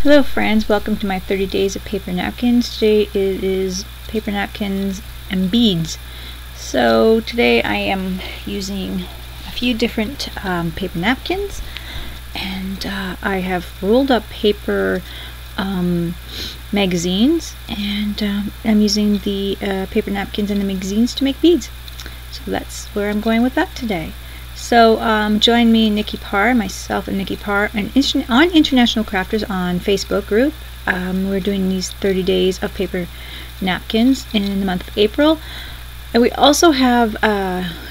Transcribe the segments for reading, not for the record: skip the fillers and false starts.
Hello friends, welcome to my 30 days of paper napkins. Today it is paper napkins and beads. So today I am using a few different paper napkins, and I have rolled up paper magazines, and I'm using the paper napkins and the magazines to make beads. So that's where I'm going with that today. So join me, myself and Nikki Parr, on International Crafters on Facebook group. We're doing these 30 days of paper napkins in the month of April. And we also have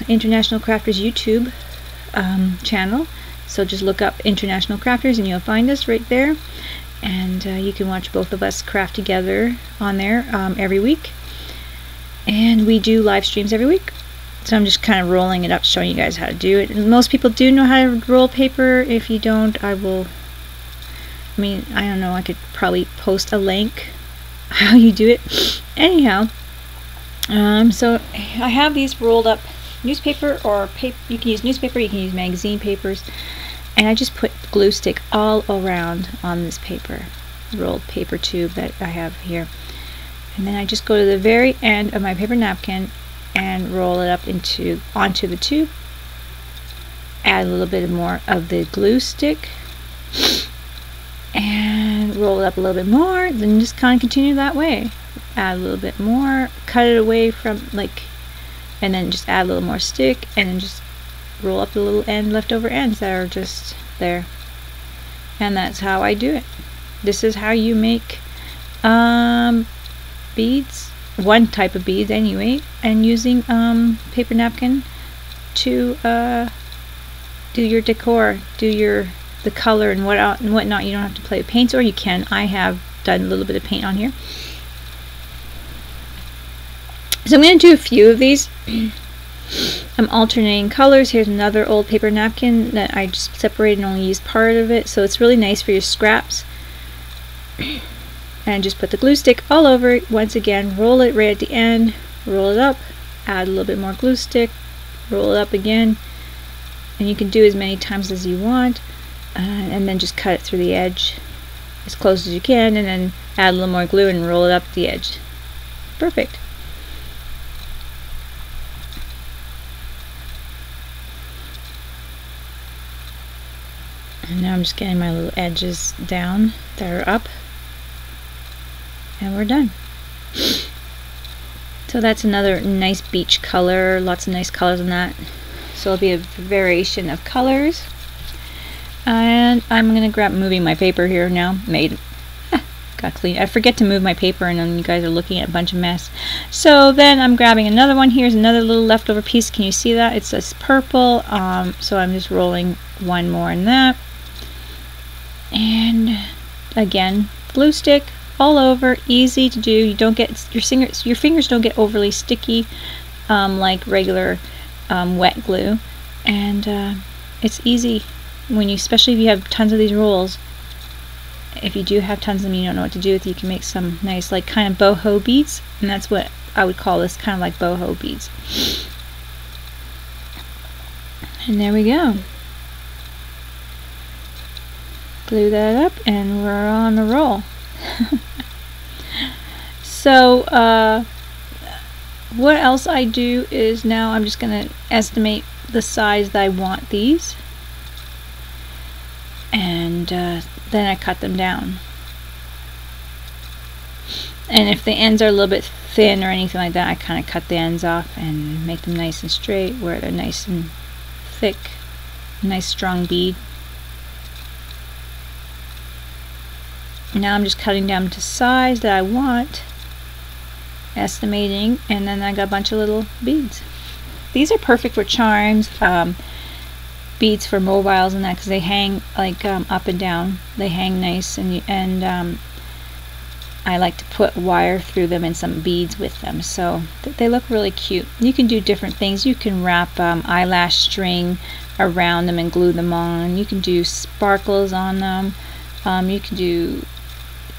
International Crafters YouTube channel. So just look up International Crafters and you'll find us right there. And you can watch both of us craft together on there every week. And we do live streams every week. So I'm just kind of rolling it up, showing you guys how to do it. And most people do know how to roll paper. If you don't, I don't know, I could probably post a link how you do it. Anyhow, so I have these rolled up newspaper or paper. You can use newspaper, you can use magazine papers. And I just put glue stick all around on this paper, rolled paper tube that I have here. And then I just go to the very end of my paper napkin and roll it up onto the tube. Add a little bit more of the glue stick and roll it up a little bit more. Then just kind of continue that way. Add a little bit more, cut it away from and then just add a little more stick, and then just roll up the little leftover ends that are just there. And that's how I do it. This is how you make beads. One type of beads anyway, and using paper napkin to do your decor, do the color and whatnot. You don't have to play with paints, or you can. I have done a little bit of paint on here. So I'm going to do a few of these. I'm alternating colors. Here's another old paper napkin that I just separated and only used part of it, so it's really nice for your scraps. And just put the glue stick all over it. Once again, roll it right at the end, roll it up, add a little bit more glue stick, roll it up again, and you can do as many times as you want, and then just cut it through the edge as close as you can, and then add a little more glue and roll it up the edge. Perfect. And now I'm just getting my little edges down that are up. And we're done. So that's another nice beach color. Lots of nice colors in that. So it'll be a variation of colors. And I'm going to grab moving my paper here now. Got clean. I forget to move my paper, and then you guys are looking at a bunch of mess. So then I'm grabbing another one. Here's another little leftover piece. Can you see that? It's this purple. So I'm just rolling one more in that. And again, glue stick all over, easy to do. You don't get your fingers don't get overly sticky like regular wet glue, and it's easy especially if you have tons of these rolls. If you do have tons of them, you don't know what to do with, you can make some nice kind of boho beads, and that's what I would call this, kind of like boho beads. And there we go. Glue that up and we're on a roll. So what else I do is, now I'm just going to estimate the size that I want these, and then I cut them down. And if the ends are a little bit thin or anything like that, I kind of cut the ends off and make them nice and straight where they're nice and thick, nice strong bead. Now I'm just cutting down to size that I want, estimating, and then I got a bunch of little beads. These are perfect for charms, beads for mobiles and that, because they hang up and down. They hang nice, and I like to put wire through them and some beads with them, so they look really cute. You can do different things. You can wrap eyelash string around them and glue them on. You can do sparkles on them. You can do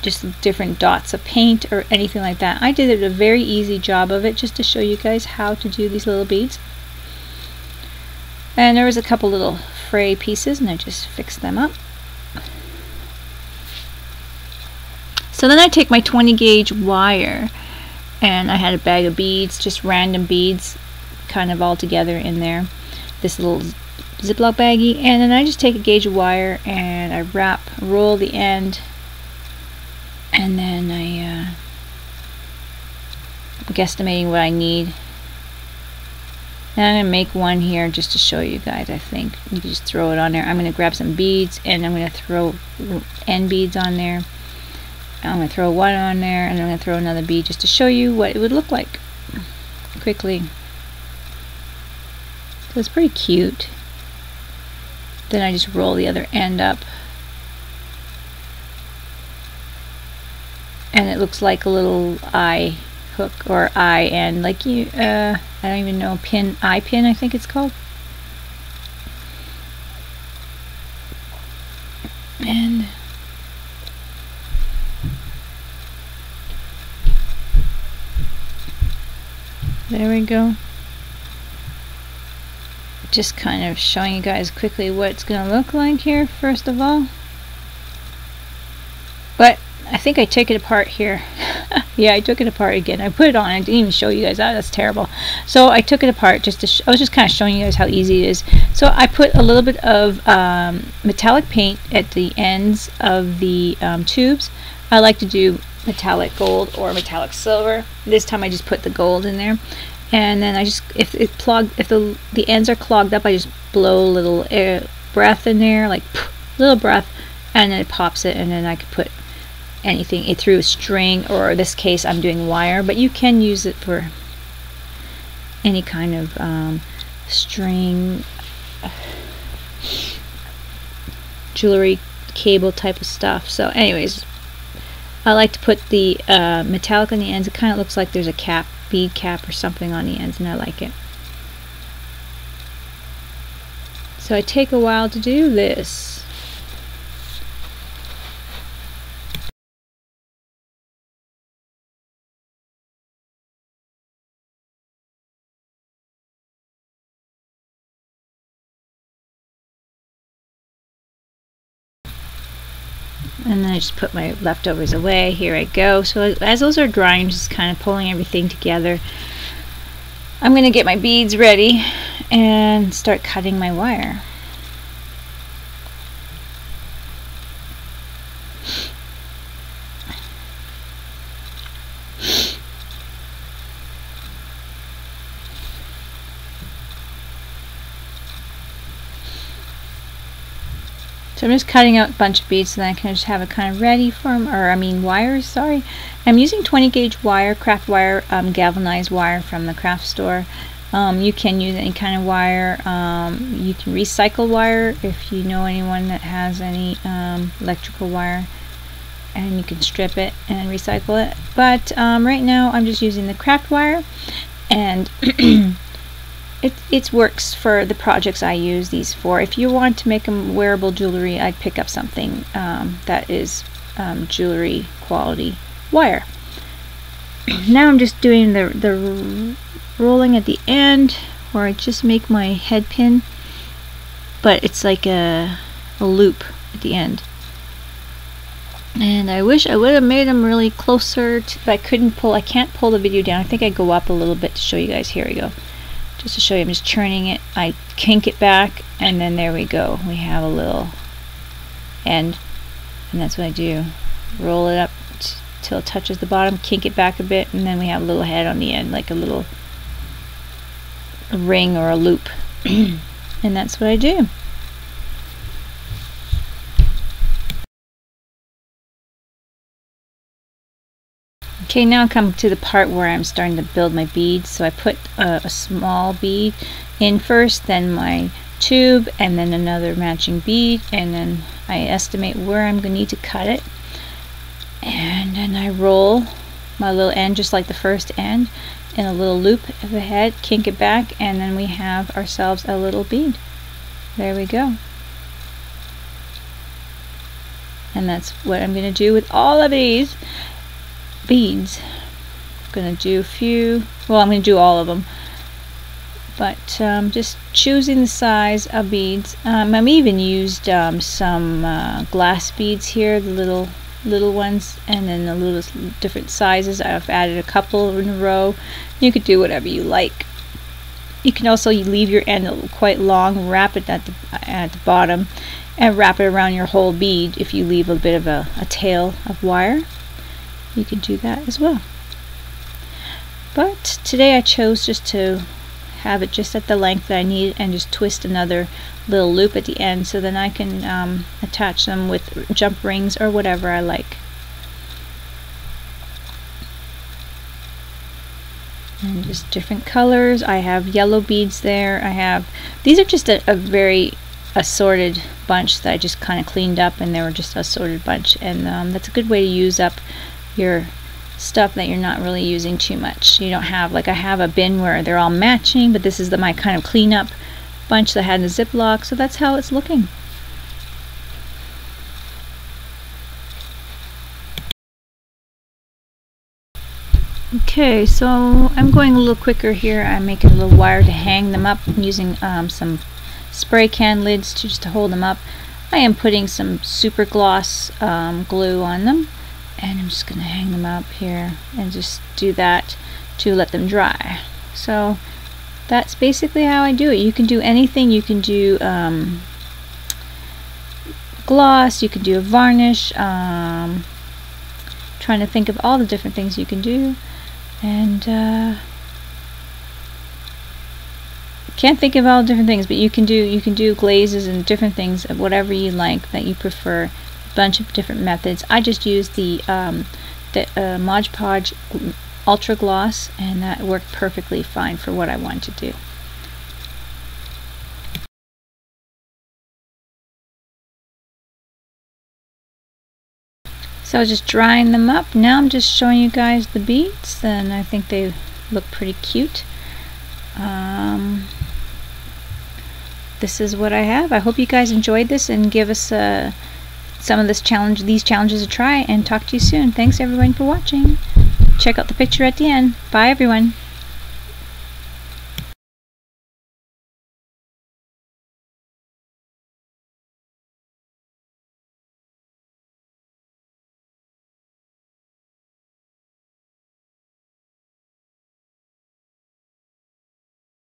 just different dots of paint or anything like that. I did a very easy job of it just to show you guys how to do these little beads. And there was a couple little fray pieces, and I just fixed them up. So then I take my 20 gauge wire, and I had a bag of beads, just random beads, kind of all together in there, this little Ziploc baggie, and then I just take a gauge of wire and I roll the end, and then I'm guesstimating what I need. Now I'm going to make one here just to show you guys. I think you can just throw it on there. I'm going to grab some beads and I'm going to throw end beads on there. I'm going to throw one on there and I'm going to throw another bead just to show you what it would look like quickly. So it's pretty cute. Then I just roll the other end up. And it looks like a little eye hook or eye end, like you I don't even know, eye pin I think it's called. And there we go. Just kind of showing you guys quickly what it's gonna look like here first of all. But I think I took it apart here. Yeah, I took it apart again. I put it on. I didn't even show you guys. Oh, that's terrible. So I took it apart just to I was just kind of showing you guys how easy it is. So I put a little bit of metallic paint at the ends of the tubes. I like to do metallic gold or metallic silver. This time I just put the gold in there. And then I just, if the ends are clogged up, I just blow a little air breath in there, like little breath, and then it pops it, and then I could put anything through a string, or in this case I'm doing wire, but you can use it for any kind of string, jewelry, cable type of stuff. So anyways, I like to put the metallic on the ends. It kind of looks like there's a cap, bead cap or something on the ends, and I like it. So I take a while to do this. And then I just put my leftovers away. Here I go. So as those are drying, I'm just kind of pulling everything together. I'm going to get my beads ready and start cutting my wire. So I'm just cutting out a bunch of beads so that I can just have it kind of ready for them, or I mean wires, sorry. I'm using 20 gauge wire, craft wire, galvanized wire from the craft store. You can use any kind of wire. You can recycle wire if you know anyone that has any electrical wire, and you can strip it and recycle it. But right now I'm just using the craft wire, and it works for the projects I use these for. If you want to make them wearable jewelry, I'd pick up something that is jewelry quality wire. Now I'm just doing the rolling at the end, where I just make my head pin, but it's like a loop at the end. And I wish I would have made them really closer, but I couldn't pull. I can't pull the video down. I think I go up a little bit to show you guys. Here we go. Just to show you, I'm just churning it. I kink it back, and then there we go. We have a little end, and that's what I do. Roll it up till it touches the bottom, kink it back a bit, and then we have a little head on the end, like a little ring or a loop. And that's what I do. Okay, now I come to the part where I'm starting to build my beads. So I put a small bead in first, then my tube, and then another matching bead, and then I estimate where I'm going to need to cut it. And then I roll my little end just like the first end in a little loop of the head, kink it back, and then we have ourselves a little bead. There we go. And that's what I'm going to do with all of these beads. I'm going to do a few, well, I'm going to do all of them, but just choosing the size of beads. I've even used some glass beads here, the little little ones, and then the little different sizes. I've added a couple in a row. You could do whatever you like. You can also leave your end quite long, wrap it at the bottom, and wrap it around your whole bead. If you leave a bit of a tail of wire, you can do that as well. But today I chose just to have it just at the length that I need, and just twist another little loop at the end, so then I can attach them with jump rings or whatever I like. And just different colors. I have yellow beads there. These are just a very assorted bunch that I just kind of cleaned up, and they were just a assorted bunch, and that's a good way to use up your stuff that you're not really using too much. You don't have, like I have a bin where they're all matching, but this is my kind of cleanup bunch that had in a Ziploc, so that's how it's looking. Okay, so I'm going a little quicker here. I'm making a little wire to hang them up. I'm using some spray can lids to hold them up. I am putting some super gloss glue on them, and I'm just going to hang them up here and just do that to let them dry. So that's basically how I do it. You can do anything. You can do gloss, you can do a varnish, trying to think of all the different things you can do, and can't think of all the different things, but you can do glazes and different things, whatever you like that you prefer. Bunch of different methods. I just used the Mod Podge Ultra Gloss, and that worked perfectly fine for what I wanted to do. So I was just drying them up. Now I'm just showing you guys the beads, and I think they look pretty cute. This is what I have. I hope you guys enjoyed this, and give us some of these challenges a try, and talk to you soon. Thanks everyone for watching. Check out the picture at the end. Bye everyone.